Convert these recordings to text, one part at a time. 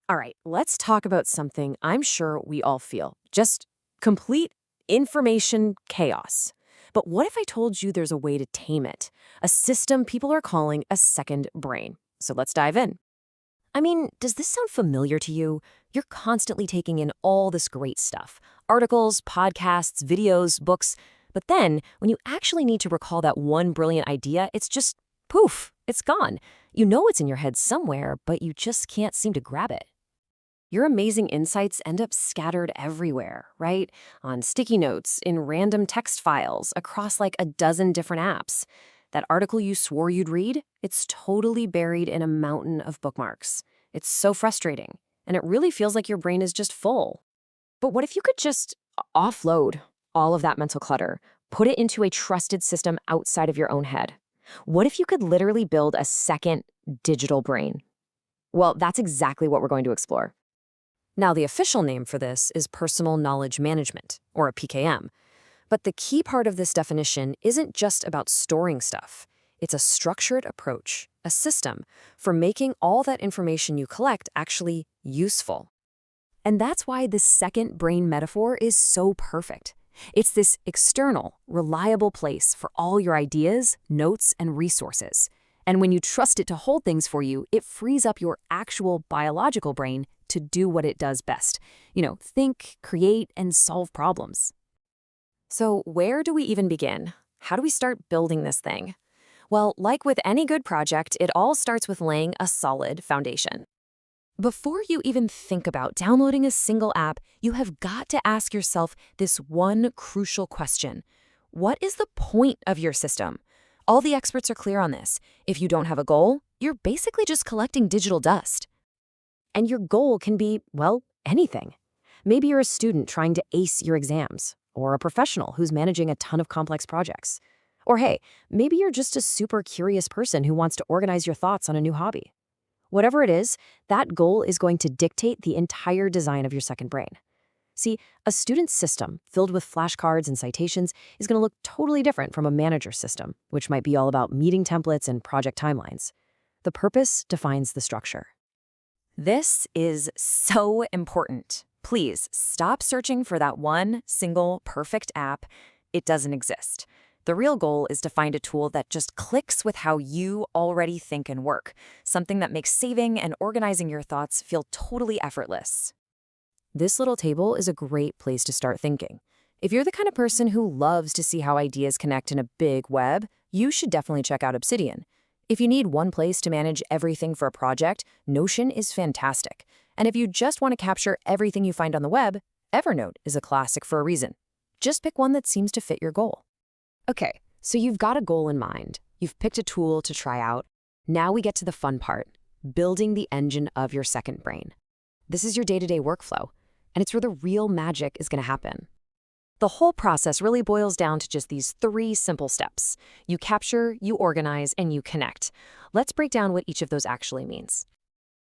All right, let's talk about something I'm sure we all feel. Just complete information chaos. But what if I told you there's a way to tame it? A system people are calling a second brain. So let's dive in. I mean, does this sound familiar to you? You're constantly taking in all this great stuff articles, podcasts, videos, books. But then, when you actually need to recall that one brilliant idea, it's just poof, it's gone. You know it's in your head somewhere, but you just can't seem to grab it. Your amazing insights end up scattered everywhere, right? On sticky notes, in random text files, across like a dozen different apps. That article you swore you'd read, it's totally buried in a mountain of bookmarks. It's so frustrating, and it really feels like your brain is just full. But what if you could just offload all of that mental clutter, put it into a trusted system outside of your own head? What if you could literally build a second digital brain? Well, that's exactly what we're going to explore. Now, the official name for this is Personal Knowledge Management, or a PKM. But the key part of this definition isn't just about storing stuff. It's a structured approach, a system, for making all that information you collect actually useful. And that's why this second brain metaphor is so perfect. It's this external, reliable place for all your ideas, notes, and resources. And when you trust it to hold things for you, it frees up your actual biological brain to do what it does best. Think, create, and solve problems. So where do we even begin? How do we start building this thing? Well, like with any good project, it all starts with laying a solid foundation. Before you even think about downloading a single app, you have got to ask yourself this one crucial question. What is the point of your system? All the experts are clear on this. If you don't have a goal, you're basically just collecting digital dust. And your goal can be, well, anything. Maybe you're a student trying to ace your exams, or a professional who's managing a ton of complex projects. Or hey, maybe you're just a super curious person who wants to organize your thoughts on a new hobby. Whatever it is, that goal is going to dictate the entire design of your second brain. See, a student's system filled with flashcards and citations is going to look totally different from a manager's system, which might be all about meeting templates and project timelines. The purpose defines the structure. This is so important. Please stop searching for that one single perfect app. It doesn't exist. The real goal is to find a tool that just clicks with how you already think and work, something that makes saving and organizing your thoughts feel totally effortless. This little table is a great place to start thinking. If you're the kind of person who loves to see how ideas connect in a big web, you should definitely check out Obsidian. If you need one place to manage everything for a project, Notion is fantastic. And if you just want to capture everything you find on the web, Evernote is a classic for a reason. Just pick one that seems to fit your goal. Okay, so you've got a goal in mind. You've picked a tool to try out. Now we get to the fun part, building the engine of your second brain. This is your day-to-day workflow, and it's where the real magic is going to happen. The whole process really boils down to just these 3 simple steps. You capture, you organize, and you connect. Let's break down what each of those actually means.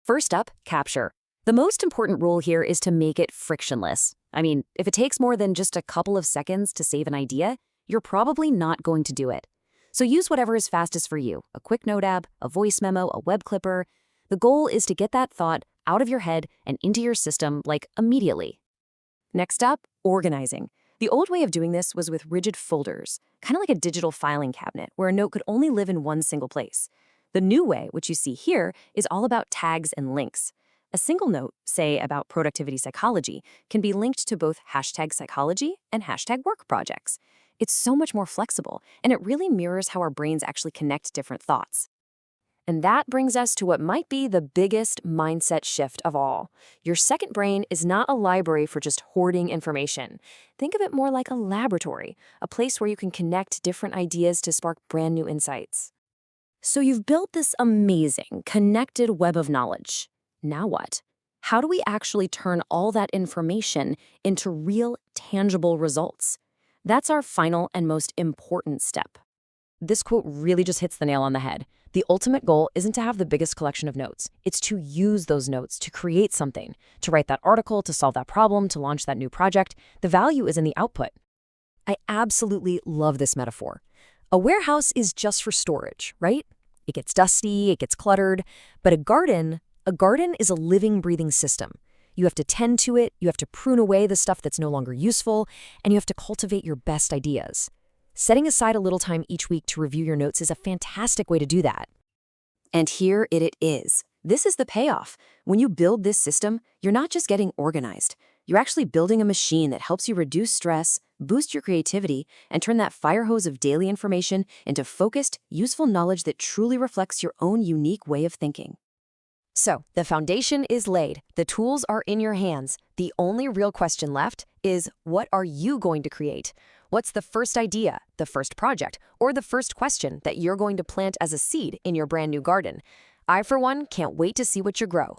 First up, capture. The most important rule here is to make it frictionless. I mean, if it takes more than just a couple of seconds to save an idea, you're probably not going to do it. So use whatever is fastest for you, a quick note app, a voice memo, a web clipper. The goal is to get that thought out of your head and into your system, like immediately. Next up, organizing. The old way of doing this was with rigid folders, kind of like a digital filing cabinet where a note could only live in one single place. The new way, which you see here, is all about tags and links. A single note, say about productivity psychology, can be linked to both #psychology and #work projects. It's so much more flexible, and it really mirrors how our brains actually connect different thoughts. And that brings us to what might be the biggest mindset shift of all. Your second brain is not a library for just hoarding information. Think of it more like a laboratory, a place where you can connect different ideas to spark brand new insights. So you've built this amazing, connected web of knowledge. Now what? How do we actually turn all that information into real, tangible results? That's our final and most important step. This quote really just hits the nail on the head. The ultimate goal isn't to have the biggest collection of notes. It's to use those notes to create something, to write that article, to solve that problem, to launch that new project. The value is in the output. I absolutely love this metaphor. A warehouse is just for storage, right? It gets dusty, it gets cluttered, but a garden, A garden is a living, breathing system. You have to tend to it, you have to prune away the stuff that's no longer useful, and you have to cultivate your best ideas. Setting aside a little time each week to review your notes is a fantastic way to do that. And here it is. This is the payoff. When you build this system, you're not just getting organized. You're actually building a machine that helps you reduce stress, boost your creativity, and turn that fire hose of daily information into focused, useful knowledge that truly reflects your own unique way of thinking. So, the foundation is laid. The tools are in your hands. The only real question left is, what are you going to create? What's the first idea, the first project, or the first question that you're going to plant as a seed in your brand new garden? I, for one, can't wait to see what you grow.